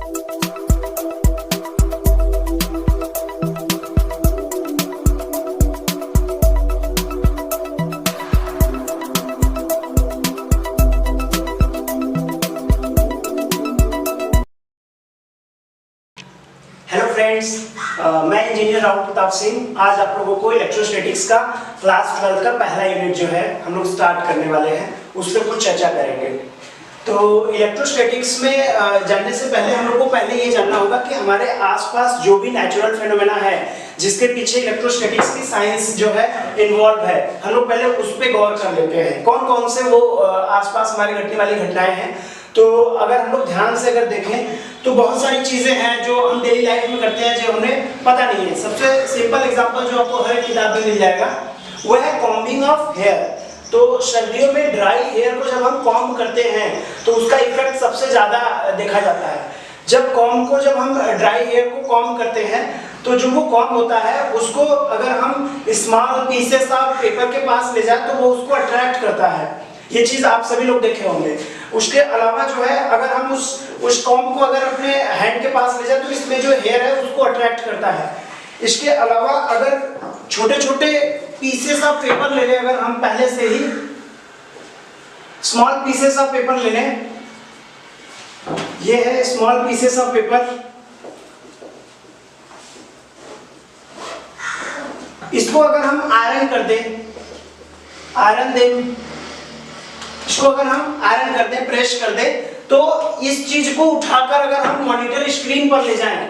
Hello friends, मैं engineer Rahul Pratap Singh. आज आप लोगों को इलेक्ट्रोस्टैटिक्स का क्लास 12 का पहला यूनिट जो है हम लोग स्टार्ट करने वाले हैं, उस पर कुछ चर्चा करेंगे। तो इलेक्ट्रोस्टैटिक्स में जानने से पहले हम लोग को पहले ये जानना होगा कि हमारे आसपास जो भी नेचुरल फिनोमेना है जिसके पीछे इलेक्ट्रोस्टैटिक्स की साइंस जो है इन्वॉल्व है, हम लोग पहले उस पर गौर कर लेते हैं। कौन कौन से वो आसपास हमारे घटने वाली घटनाएं हैं। तो अगर हम लोग ध्यान से अगर देखें तो बहुत सारी चीजें हैं जो हम डेली लाइफ में करते हैं जो हमें पता नहीं है। सबसे सिंपल एग्जांपल जो आपको हर किताब में मिल जाएगा वो है कॉम्बिंग ऑफ हेयर। तो सर्दियों में ड्राई हेयर को जब हम कॉम्ब करते हैं तो उसका इफेक्ट सबसे ज्यादा देखा जाता है। जब हम ड्राई हेयर को कॉम्ब करते हैं तो जो वो कॉम्ब होता है उसको अगर हम स्मॉल पीसेस ऑफ पेपर के पास ले जाए तो वो उसको अट्रैक्ट करता है। ये चीज आप सभी लोग देखे होंगे। उसके अलावा जो है अगर हम उस कॉम्ब को अगर अपने हैंड के पास ले जाए तो इसमें जो हेयर है उसको अट्रैक्ट करता है। इसके अलावा अगर छोटे छोटे पीसेस ऑफ पेपर ले लें, अगर हम पहले से ही स्मॉल पीसेस ऑफ पेपर ले लें, ये है स्मॉल पीसेस ऑफ पेपर। इसको अगर हम आयरन कर दें, इसको अगर हम आयरन कर दें, प्रेस कर दें, तो इस चीज को उठाकर अगर हम मॉनिटर स्क्रीन पर ले जाएं,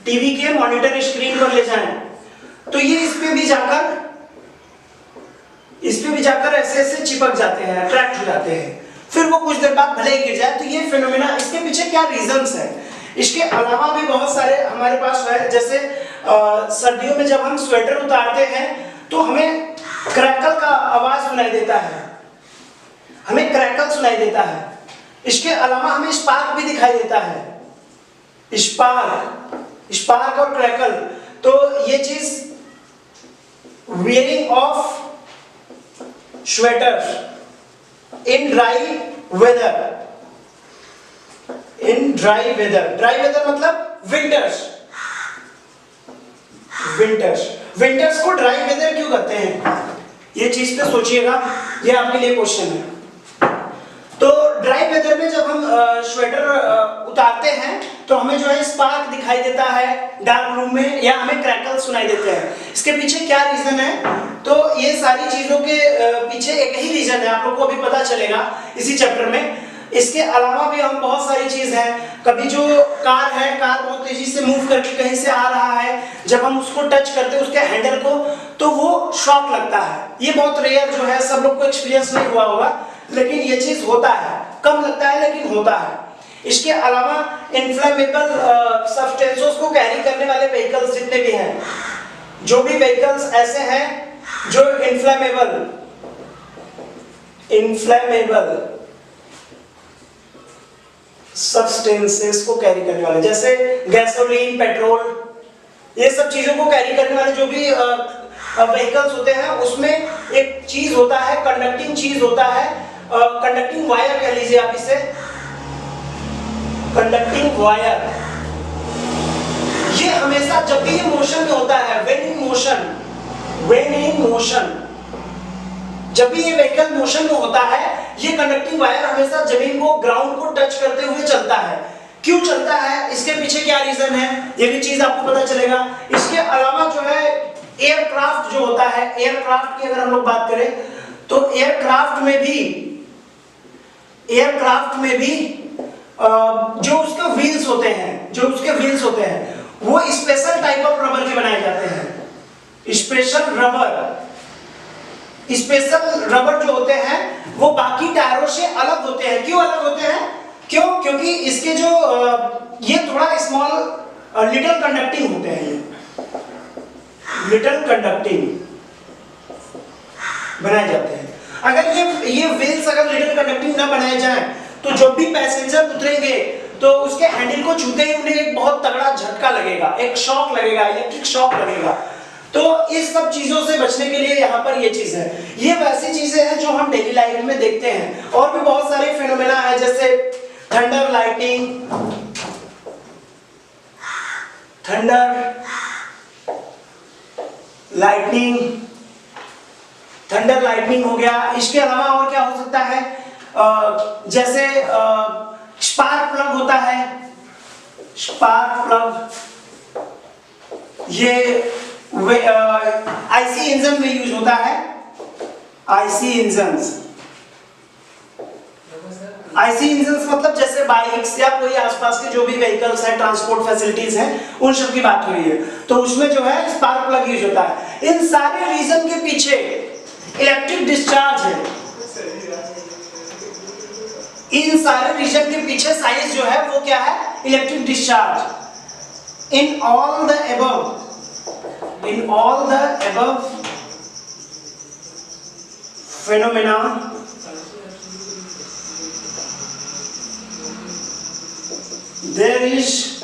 टीवी के मॉनिटर स्क्रीन पर ले जाएं, तो ये इस पे भी जाकर ऐसे ऐसे चिपक जाते हैं, अट्रैक्ट हो जाते हैं। फिर वो कुछ देर बाद भले ही गिर जाए। तो ये फिनोमेना, इसके पीछे क्या रीजंस है। इसके अलावा भी बहुत सारे हमारे पास है। जैसे सर्दियों में जब हम स्वेटर उतारते हैं तो हमें क्रैकल का आवाज सुनाई देता है, इसके अलावा हमें स्पार्क भी दिखाई देता है, स्पार्क और क्रैकल। तो ये चीज wearing of sweater in dry weather मतलब विंटर्स को ड्राई वेदर क्यों कहते हैं, ये चीज पे सोचिएगा, ये आपके लिए क्वेश्चन है। तो ड्राई वेदर में जब हम स्वेटर उतारते हैं तो हमें जो है स्पार्क दिखाई देता है डार्क रूम में, या हमें क्रैकल सुनाई देते हैं। इसके पीछे क्या रीजन है। तो ये सारी चीजों के पीछे एक ही रीजन है, आप लोग को अभी पता चलेगा इसी चैप्टर में। इसके अलावा भी हम बहुत सारी चीज है। कभी जो कार है, कार बहुत तेजी से मूव करके कहीं से आ रहा है, जब हम उसको टच करते हैं उसके हैंडल को तो वो शॉक लगता है। ये बहुत रेयर जो है, सब लोग को एक्सपीरियंस नहीं हुआ होगा, लेकिन ये चीज होता है, कम लगता है लेकिन होता है। इसके अलावा इन्फ्लेमेबल सब्सटेंसेस को कैरी करने वाले व्हीकल्स जितने भी हैं, जो भी व्हीकल्स ऐसे हैं जो इन्फ्लेमेबल सब्सटेंसेस को कैरी करने वाले, जैसे गैसोलीन, पेट्रोल, ये सब चीजों को कैरी करने वाले जो भी व्हीकल्स होते हैं, उसमें एक चीज होता है, कंडक्टिंग चीज होता है, कंडक्टिंग वायर कह लीजिए आप इसे, कंडक्टिंग वायर। ये हमेशा जब भी ये मोशन में होता है, व्हेन इन मोशन, जब भी ये व्हीकल मोशन में होता है, ये कंडक्टिंग वायर हमेशा जमीन को, ग्राउंड को टच करते हुए चलता है। क्यों चलता है, इसके पीछे क्या रीजन है, ये भी चीज आपको पता चलेगा। इसके अलावा जो है एयरक्राफ्ट जो होता है, एयरक्राफ्ट की अगर हम लोग बात करें तो एयरक्राफ्ट में भी जो उसके व्हील्स होते हैं, वो स्पेशल टाइप ऑफ रबर के बनाए जाते हैं। स्पेशल रबर जो होते हैं वो बाकी टायरों से अलग होते हैं। क्यों अलग होते हैं? क्योंकि इसके जो ये थोड़ा स्मॉल लिटिल कंडक्टिंग होते हैं, ये लिटिल कंडक्टिंग बनाए जाते हैं। अगर ये व्हील्स अगर लिटिल कंडक्टिंग ना बनाए जाए तो जब भी पैसेंजर उतरेंगे तो उसके हैंडल को छूते ही उन्हें एक बहुत तगड़ा झटका लगेगा, एक शॉक लगेगा, इलेक्ट्रिक शॉक लगेगा। तो इस सब चीजों से बचने के लिए यहाँ पर ये चीज है। ये वैसी चीजें हैं जो हम डेली लाइफ में देखते हैं। और भी बहुत सारे फिनोमेना है, जैसे थंडर लाइटिंग, थंडर लाइटनिंग हो गया। इसके अलावा और क्या हो सकता है, जैसे स्पार्क प्लग होता है, स्पार्क प्लग, ये आईसी इंजन में यूज होता है। आईसी इंजन्स मतलब जैसे बाइक्स या कोई आसपास के जो भी व्हीकल्स हैं, ट्रांसपोर्ट फैसिलिटीज हैं, उन सब की बात हो रही है, तो उसमें जो है स्पार्क प्लग यूज होता है। इन सारे रीजन के पीछे इलेक्ट्रिक डिस्चार्ज है। इन सारे रीजन के पीछे साइंस जो है वो क्या है, electric discharge. In all the above phenomena, there is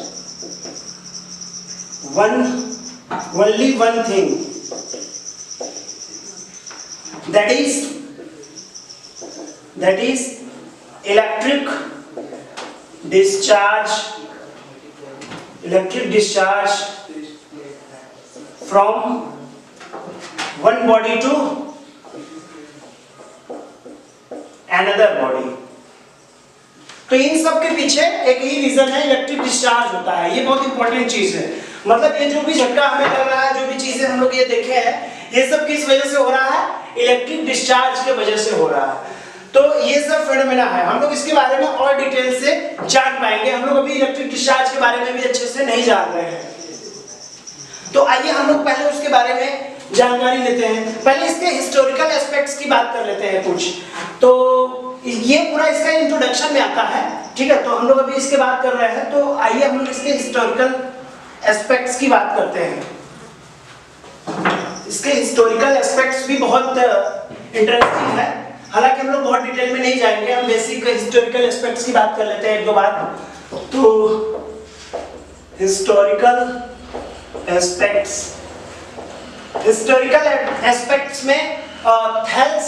only one thing, that is electric discharge from one body to another body। तो इन सब के पीछे एक ही रीजन है, इलेक्ट्रिक डिस्चार्ज होता है। ये बहुत इंपॉर्टेंट चीज है। मतलब ये जो भी झटका हमें लग रहा है, जो भी चीजें हम लोग ये देखे हैं, ये सब किस वजह से हो रहा है, इलेक्ट्रिक डिस्चार्ज के वजह से हो रहा है। तो ये सब फेनोमेना है, हम लोग इसके बारे में और डिटेल से जान पाएंगे। हम लोग अभी इलेक्ट्रिक डिस्चार्ज के बारे में भी अच्छे से नहीं जान रहे हैं, तो आइए हम लोग पहले उसके बारे में जानकारी लेते हैं। पहले इसके हिस्टोरिकल एस्पेक्ट्स की बात कर लेते हैं कुछ। तो ये पूरा इसका इंट्रोडक्शन में आता है, ठीक है। तो हम लोग अभी इसके बात कर रहे हैं, तो आइए हम लोग इसके हिस्टोरिकल एस्पेक्ट्स की बात करते हैं। इसके हिस्टोरिकल एस्पेक्ट्स भी बहुत इंटरेस्टिंग है, हालांकि हम लोग बहुत डिटेल में नहीं जाएंगे, हम बेसिक हिस्टोरिकल एस्पेक्ट्स की बात कर लेते हैं एक दो बार। तो हिस्टोरिकल एस्पेक्ट्स में थेल्स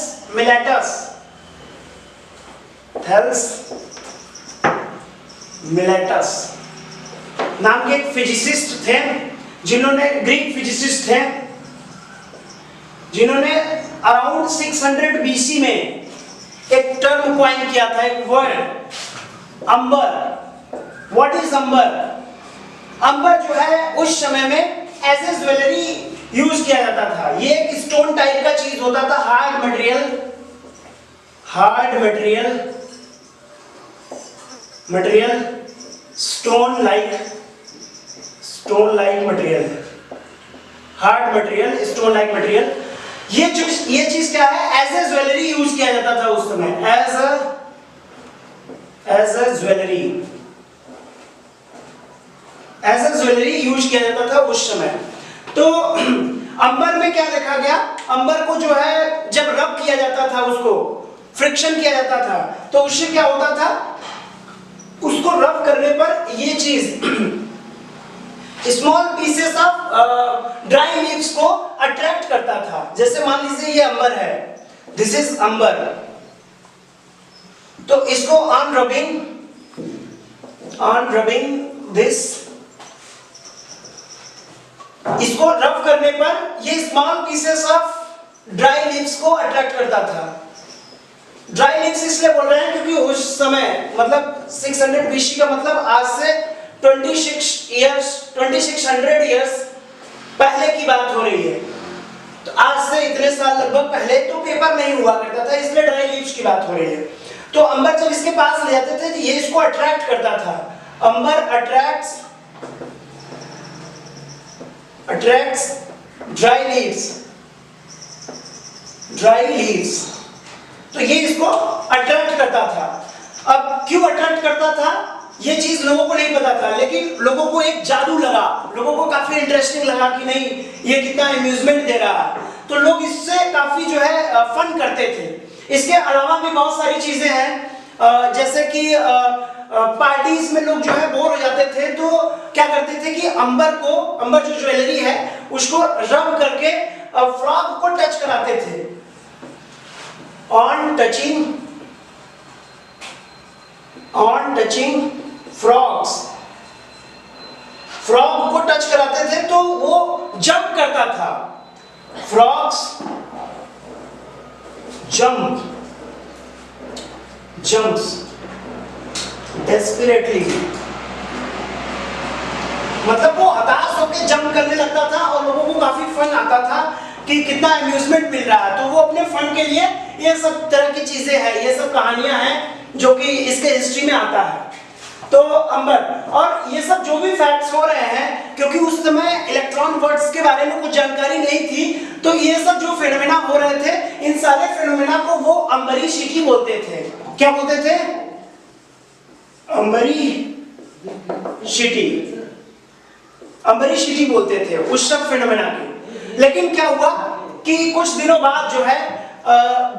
मिलेटस नाम के एक फिजिसिस्ट थे, ग्रीक फिजिसिस्ट थे, जिन्होंने अराउंड 600 बीसी में एक टर्म कॉइन किया था, एक वर्ड, अंबर। व्हाट इज अंबर? अंबर जो है उस समय में एज ए ज्वेलरी यूज किया जाता था। ये एक स्टोन टाइप का चीज होता था, hard material, stone like material, hard material, stone like material. ये चीज क्या है, एज ए ज्वेलरी यूज किया जाता था उस समय, एज अ ज्वेलरी यूज किया जाता था उस समय। तो अंबर में क्या देखा गया, अंबर को जो है जब रब किया जाता था, उसको फ्रिक्शन किया जाता था, तो उससे क्या होता था, उसको रब करने पर ये चीज small pieces of dry leaves को अट्रैक्ट करता था। जैसे मान लीजिए ये अंबर है, दिस इज अंबर, तो इसको ऑन रबिंग दिस, इसको रब करने पर ये small pieces of dry leaves को अट्रैक्ट करता था। ड्राई लीव्स इसलिए बोल रहे हैं क्योंकि उस समय मतलब 600 बीसी का मतलब आज से 2600 इयर्स पहले की बात हो रही है। तो आज से इतने साल लगभग पहले तो पेपर नहीं हुआ करता था, इसलिए ड्राई लीव्स की बात हो रही है। तो अंबर जब इसके पास ले जाते थे, ये इसको अट्रैक्ट करता था। अंबर अट्रैक्ट्स ड्राई लीव्स, तो ये इसको अट्रैक्ट करता था। अब क्यों अट्रैक्ट करता था ये चीज लोगों को नहीं पता था, लेकिन लोगों को एक जादू लगा, लोगों को काफी इंटरेस्टिंग लगा कि नहीं ये कितना अम्यूजमेंट दे रहा है, तो लोग इससे काफी जो है फन करते थे। इसके अलावा भी बहुत सारी चीजें हैं, जैसे कि पार्टीज में लोग जो है बोर हो जाते थे, तो क्या करते थे कि अंबर जो ज्वेलरी है उसको रब करके फ्रॉग को टच कराते थे। ऑन टचिंग फ्रॉग को टच कराते थे तो वो जंप करता था। फ्रॉग्स जंप, जंप्स डेस्परेटली, मतलब वो हताश होकर जंप करने लगता था और लोगों को काफी फन आता था कि कितना अम्यूजमेंट मिल रहा है, तो वो अपने फन के लिए ये सब तरह की चीजें हैं, ये सब कहानियां हैं जो कि इसके हिस्ट्री में आता है। तो अंबर, और ये सब जो भी फैक्ट्स हो रहे हैं, क्योंकि उस समय इलेक्ट्रॉन वर्ड्स के बारे में कुछ जानकारी नहीं थी, तो ये सब जो फिनोमेना हो रहे थे, इन सारे फिनोमेना को वो अंबरीशिटी बोलते थे। क्या बोलते थे? अंबरीशिटी, अंबरीशिटी बोलते थे उस सब फिनोमेना की। लेकिन क्या हुआ कि कुछ दिनों बाद जो है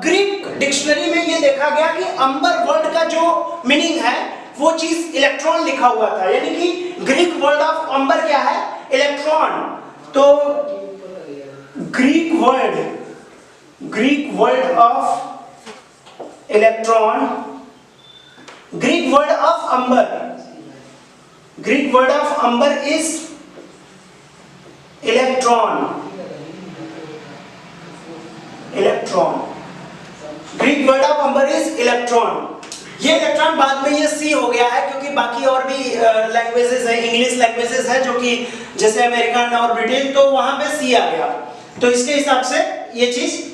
ग्रीक डिक्शनरी में ये देखा गया कि अंबर वर्ड का जो मीनिंग है वो चीज इलेक्ट्रॉन लिखा हुआ था, यानी कि ग्रीक वर्ड ऑफ अंबर क्या है? इलेक्ट्रॉन। तो Greek word of electron, Greek word of amber, Greek word of amber is electron, electron, Greek word of amber is electron. ये इलेक्ट्रॉन बाद में ये सी हो गया है, क्योंकि बाकी और भी लैंग्वेजेस है, इंग्लिश लैंग्वेजेस है जो कि जैसे अमेरिकन और ब्रिटेन, तो वहां पे सी आ गया, तो इसके हिसाब से ये चीज,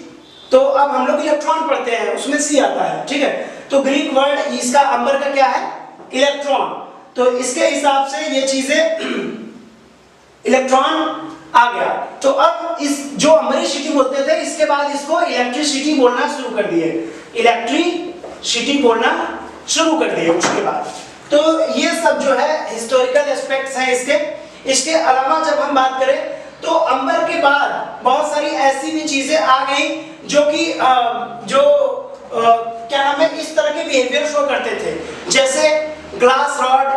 तो अब हम लोग इलेक्ट्रॉन पढ़ते हैं उसमें सी आता है, ठीक है। तो ग्रीक वर्ड इसका अंबर का क्या है? इलेक्ट्रॉन। तो इसके हिसाब से ये चीजें इलेक्ट्रॉन आ गया। तो अब इस जो अंबरीशिटी बोलते थे, इसके बाद इसको इलेक्ट्रिसिटी बोलना शुरू कर दिए, इलेक्ट्रिसिटी बोलना शुरू कर दिए उसके बाद। तो ये सब जो है हिस्टोरिकल एस्पेक्ट्स हैं इसके। इसके अलावा जब हम बात करें तो अंबर के बाद बहुत सारी ऐसी भी चीजें आ गई जो कि क्या नाम है, इस तरह के बिहेवियर शो करते थे। जैसे ग्लास रॉड,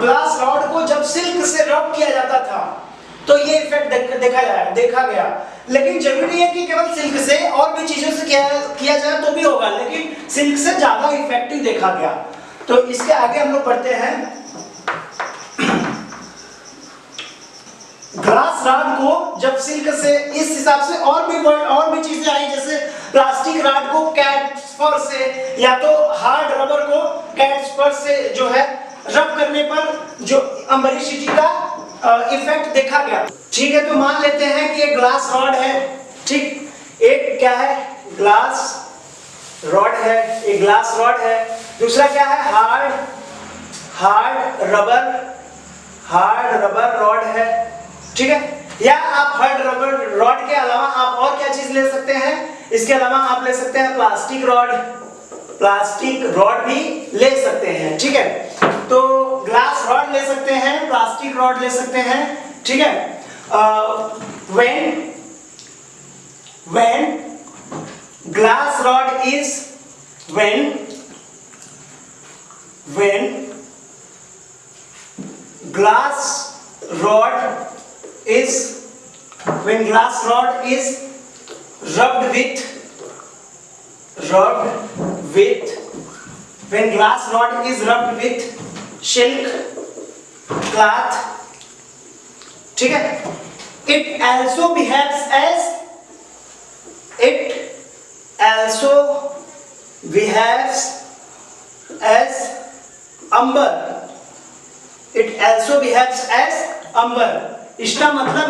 ग्लास रॉड को जब सिल्क से रब किया जाता था तो ये इफेक्ट देखा गया। लेकिन जरूरी है कि केवल सिल्क से, और भी चीजों से किया जाए तो भी होगा, लेकिन सिल्क से ज्यादा इफेक्टिव देखा गया। तो इसके आगे हम लोग पढ़ते हैं, ग्लास रॉड को जब सिल्क से, इस हिसाब से और भी चीजें आई, जैसे प्लास्टिक रॉड को कैट फर से, या तो हार्ड रबर को कैट फर से जो है रब करने पर जो अंबरीशिटी का इफेक्ट देखा गया। ठीक है, तो मान लेते हैं कि ये ग्लास रॉड है, ठीक, एक क्या है? ग्लास रॉड है, एक ग्लास रॉड है। दूसरा क्या है? हार्ड रबर रॉड है, ठीक है। या आप हार्ड रबर रॉड के अलावा आप और क्या चीज ले सकते हैं? इसके अलावा आप ले सकते हैं प्लास्टिक रॉड भी ले सकते हैं, ठीक है। तो ग्लास रॉड ले सकते हैं, प्लास्टिक रॉड ले सकते हैं, ठीक है। when glass rod is when glass rod is rubbed with when glass rod is rubbed with silk cloth, ठीक है, it also behaves as amber. It also behaves as amber. इसका मतलब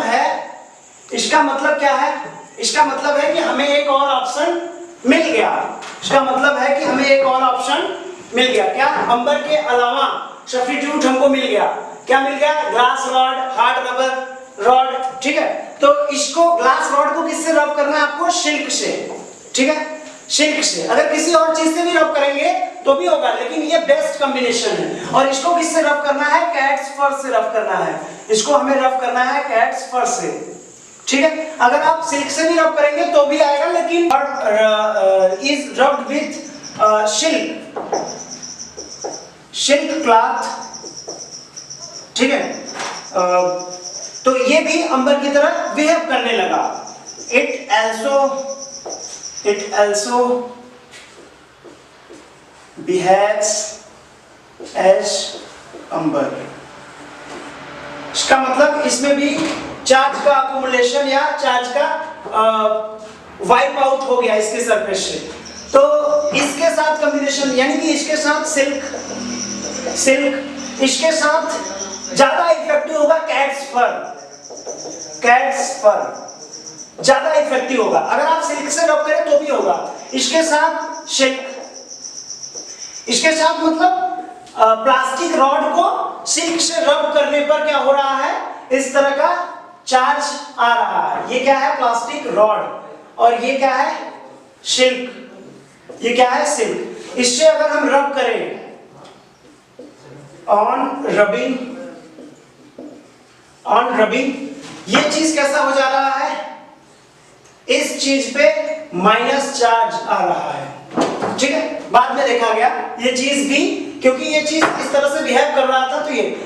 क्या है? इसका मतलब है कि हमें एक और ऑप्शन मिल गया। इसका मतलब है कि हमें एक और ऑप्शन मिल गया। क्या? अंबर के अलावा सब्स्टिट्यूट हमको मिल गया। क्या मिल गया? Glass rod, hard rubber rod, ठीक है। तो इसको ग्लास रॉड को किससे रब करना है आपको? सिल्क से, ठीक है, सिल्क से। अगर किसी और चीज से भी रब करेंगे तो भी होगा, लेकिन ये बेस्ट कॉम्बिनेशन है। और इसको किससे रब करना है? कैट्स फर से रब करना है। इसको हमें रब करना है कैट्स फर से, ठीक है। अगर आप सिल्क से भी रब करेंगे तो भी आएगा, लेकिन is rubbed with silk cloth, ठीक है। तो ये भी अंबर की तरह बिहेव करने लगा। It also behaves as amber. इसका मतलब इसमें भी चार्ज का अकुमुलेशन या चार्ज का वाइप आउट हो गया इसके सरफेस से। तो इसके साथ कॉम्बिनेशन यानी कि इसके साथ सिल्क इसके साथ ज्यादा इफेक्टिव होगा कैट्स फर ज्यादा इफेक्टिव होगा। अगर आप सिल्क से रब करें तो भी होगा, इसके साथ सिल्क, इसके साथ मतलब प्लास्टिक रॉड को सिल्क से रब करने पर क्या हो रहा है, इस तरह का चार्ज आ रहा है। ये क्या है, प्लास्टिक रॉड, और ये क्या है, सिल्क। ये क्या है, सिल्क। इससे अगर हम रब करें, ऑन रबिंग, ये चीज कैसा हो जा रहा है, इस चीज पे माइनस चार्ज आ रहा है। ठीक है, बाद में देखा गया ये चीज भी, क्योंकि ये चीज इस तरह से बिहेव कर रहा था, तो ये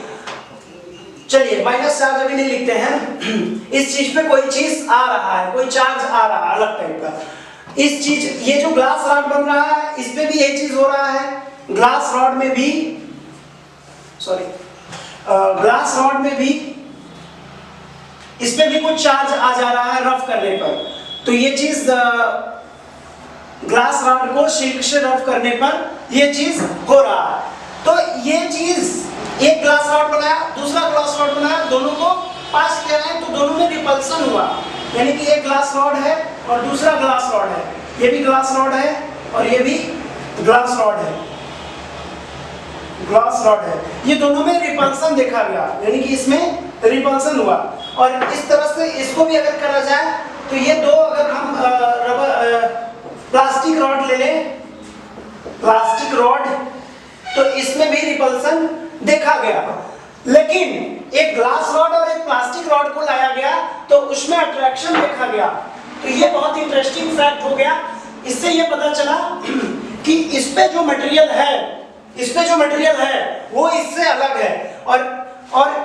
चलिए माइनस चार्ज अभी नहीं लिखते हैं। इस चीज पे कोई चीज आ रहा है, कोई चार्ज आ रहा है अलग टाइप का। इस चीज, ये जो ग्लास रॉड बन रहा है, इस पे भी ये चीज हो रहा है। ग्लास रॉड में भी, ग्लास रॉड में भी इस पे भी कुछ चार्ज आ जा रहा है रफ करने पर। तो ये चीज ग्लास रॉड को सिल्क से रफ करने पर ये चीज हो रहा है। तो ये चीज, एक ग्लास रॉड बनाया, दूसरा ग्लास रॉड बनाया, दोनों को पास किया है, तो दोनों में रिपल्सन हुआ। यानी कि एक ग्लास रॉड है और दूसरा ग्लास रॉड है, ये भी ग्लास रॉड है और ये भी ग्लास रॉड है, ये दोनों में रिपल्सन देखा गया, यानी कि इसमें रिपल्सन हुआ। और इस तरह से इसको भी अगर करा जाए, तो ये दो, अगर हम प्लास्टिक रॉड ले लें, प्लास्टिक रॉड, तो इसमें भी रिपल्सन देखा गया। लेकिन एक ग्लास रॉड और एक प्लास्टिक रॉड को लाया गया, तो उसमें अट्रैक्शन देखा गया। तो ये बहुत इंटरेस्टिंग फैक्ट हो गया। इससे ये पता चला कि इस पे जो मटेरियल है, वो इससे अलग है। और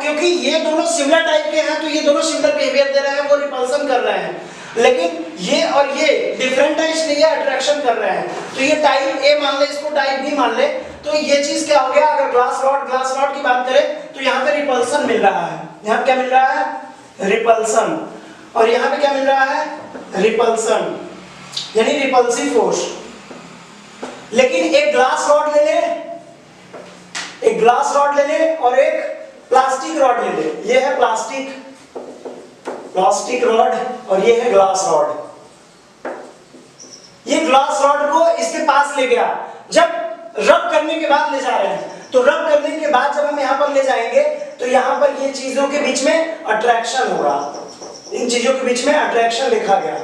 क्योंकि ये दोनों सिमिलर टाइप के हैं, तो ये दोनों सिमिलर बिहेवियर दे रहे हैं, वो रिपल्सन कर रहे हैं। लेकिन ये और ये डिफरेंट है, इसलिए ये अट्रैक्शन कर रहे हैं। तो ये टाइप ए मान ले, इसको टाइप बी मान ले, तो ये चीज क्या हो गया, अगर ग्लास रॉड की बात करें, तो यहाँ पे रिपल्सन मिल रहा है। यहाँ पे क्या मिल रहा है, रिपल्सन। और यहाँ पे क्या मिल रहा है, रिपल्सन, यानी रिपल्सिव फोर्स। लेकिन एक ग्लास रॉड ले ले और एक प्लास्टिक रॉड ले ले, ये है प्लास्टिक रॉड और ये है ग्लास रॉड। ये ग्लास रॉड को इसके पास ले गया, जब रब करने के बाद ले जा रहे हैं, तो रब करने के बाद जब हम यहाँ पर ले जाएंगे, तो यहाँ पर ये चीजों के बीच में अट्रैक्शन होगा। इन चीजों के बीच में अट्रैक्शन लिखा गया,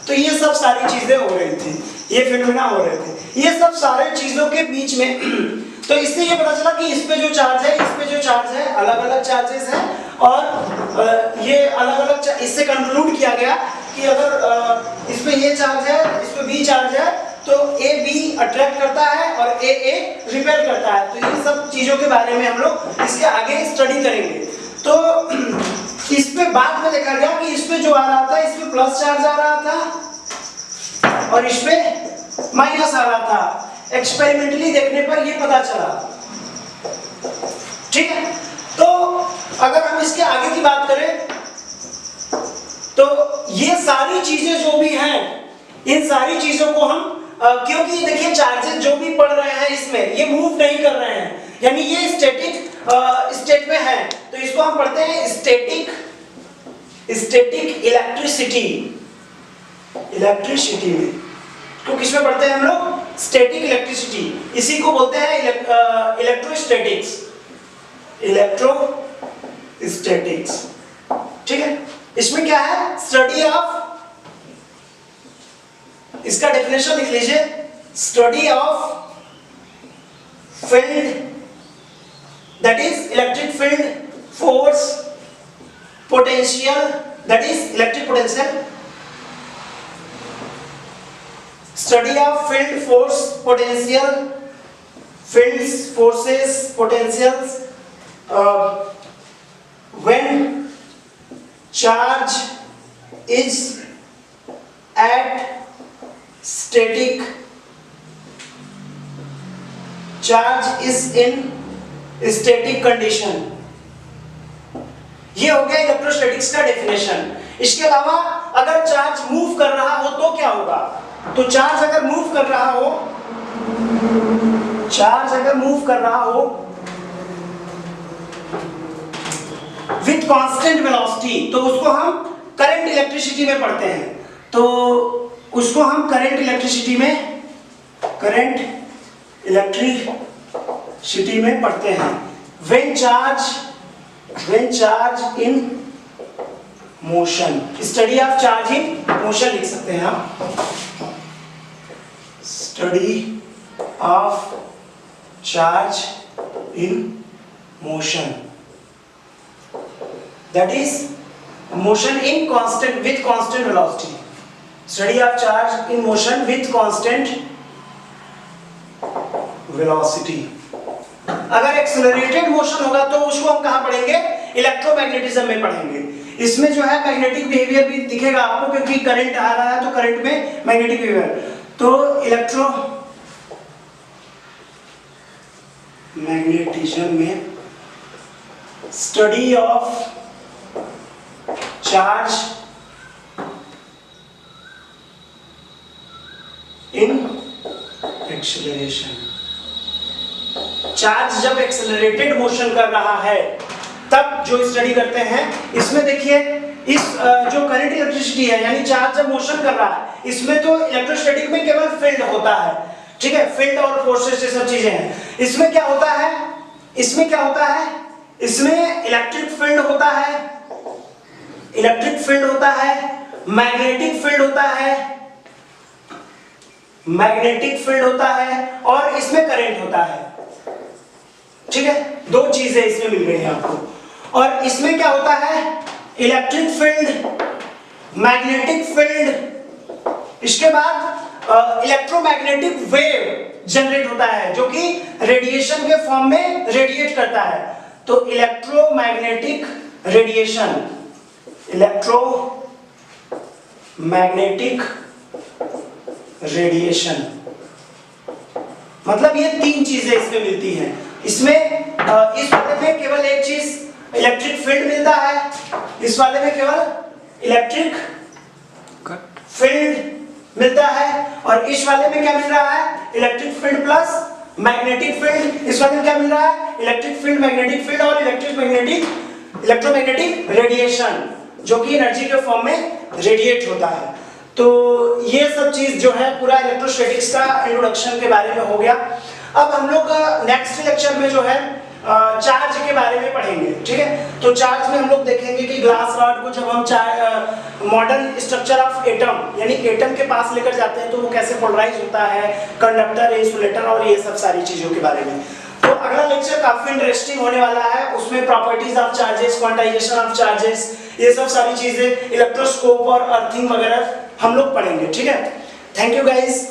तो ये सब सारी चीजें हो रही थी, ये फिनोमेना हो रहे थे, ये सब सारे चीजों के बीच में। तो इससे ये पता चला कि इस पे जो चार्ज है, इस पे जो चार्ज है, अलग अलग चार्जेस हैं। और ये अलग अलग, इससे कंक्लूड किया गया कि अगर इस पे ये चार्ज है, इस पे बी चार्ज है, तो ए बी अट्रैक्ट करता है और ए रिपेल करता है। तो इन सब चीजों के बारे में हम लोग इसके आगे स्टडी करेंगे। तो इस पे बाद में देखा गया कि इस पे जो आ रहा था, इस पे प्लस चार्ज आ रहा था और इस पे माइनस आ रहा था। एक्सपेरिमेंटली देखने पर ये पता चला। ठीक है, तो अगर हम इसके आगे की बात करें, तो ये सारी चीजें जो भी हैं, इन सारी चीजों को हम क्योंकि देखिए चार्जेस जो भी पड़ रहे हैं इसमें, ये मूव नहीं कर रहे हैं, यानी ये स्टैटिक स्टेट में है, तो इसको हम पढ़ते हैं स्टैटिक इलेक्ट्रिसिटी में। तो किसमें पढ़ते हैं हम लोग, स्टैटिक इलेक्ट्रिसिटी, इसी को बोलते हैं इलेक्ट्रोस्टैटिक्स। ठीक है, इसमें क्या है, स्टडी ऑफ, इसका डेफिनेशन लिख लीजिए, study of field, that is electric field, force, potential, that is electric potential. Study of field, force, potential, fields, forces, potentials, when charge is at static, charge is in static condition. ये हो गया electrostatics का definition. इसके अलावा अगर charge move कर रहा हो तो क्या होगा? तो चार्ज अगर मूव कर रहा हो, चार्ज अगर मूव कर रहा हो विथ कांस्टेंट वेलोसिटी, तो उसको हम करंट इलेक्ट्रिसिटी में पढ़ते हैं। तो उसको हम करंट इलेक्ट्रिसिटी में पढ़ते हैं। When charge in motion, study of charge in motion लिख सकते हैं आप, study of charge in motion, that is motion in constant with constant velocity, study of charge in motion with constant velocity। अगर accelerated motion होगा तो उसको हम कहां पढ़ेंगे? इलेक्ट्रोमैग्नेटिज्म में पढ़ेंगे। इसमें जो है मैग्नेटिक बिहेवियर भी दिखेगा आपको, क्योंकि करंट आ रहा है तो करंट में मैग्नेटिक बिहेवियर। तो इलेक्ट्रोमैग्नेटिज्म में study of charge in acceleration. Charge जब एक्सेलरेटेड मोशन कर रहा है तब जो स्टडी करते हैं, इसमें देखिए इस जो करंट इलेक्ट्रिसिटी है, यानी चार्ज जब मोशन कर रहा है, इसमें तो इलेक्ट्रोस्टैटिक में केवल फील्ड होता है, ठीक है, फील्ड और फोर्सेस ये सब चीजें हैं। इसमें क्या होता है? इसमें इलेक्ट्रिक फील्ड होता है, मैग्नेटिक फील्ड होता है और इसमें करंट होता है, ठीक है। दो चीजें इसमें मिल गई हैं आपको। और इसमें क्या होता है? इलेक्ट्रिक फील्ड, मैग्नेटिक फील्ड, इसके बाद इलेक्ट्रोमैग्नेटिक वेव जनरेट होता है जो कि रेडिएशन के फॉर्म में रेडिएट करता है। तो इलेक्ट्रोमैग्नेटिक रेडिएशन, मतलब ये तीन चीजें इसमें मिलती हैं। इसमें इस वाले में केवल एक चीज इलेक्ट्रिक फील्ड मिलता है, इस वाले में केवल इलेक्ट्रिक फील्ड मिलता है, और इस वाले में क्या मिल रहा है? Electric field plus magnetic field. इस वाले में क्या मिल रहा है? इलेक्ट्रिक फील्ड, मैग्नेटिक फील्ड और इलेक्ट्रोमैग्नेटिक रेडिएशन, जो कि एनर्जी के फॉर्म में रेडिएट होता है। तो ये सब चीज जो है पूरा इलेक्ट्रोस्टैटिक्स का इंट्रोडक्शन के बारे में हो गया। अब हम लोग नेक्स्ट लेक्चर में जो है चार्ज के बारे में पढ़ेंगे, ठीक है। तो चार्ज में हम लोग देखेंगे कि ग्लास रॉड को जब हम मॉडर्न स्ट्रक्चर ऑफ एटम, यानी एटम के पास लेकर जाते हैं तो वो कैसे पोलराइज होता है, कंडक्टर, इंसुलेटर और ये सब सारी चीजों के बारे में। तो अगला लेक्चर काफी इंटरेस्टिंग होने वाला है। उसमें properties of charges, quantization of charges, ये सब सारी चीजें, इलेक्ट्रोस्कोप और अर्थिंग वगैरह हम लोग पढ़ेंगे, ठीक है। Thank you guys.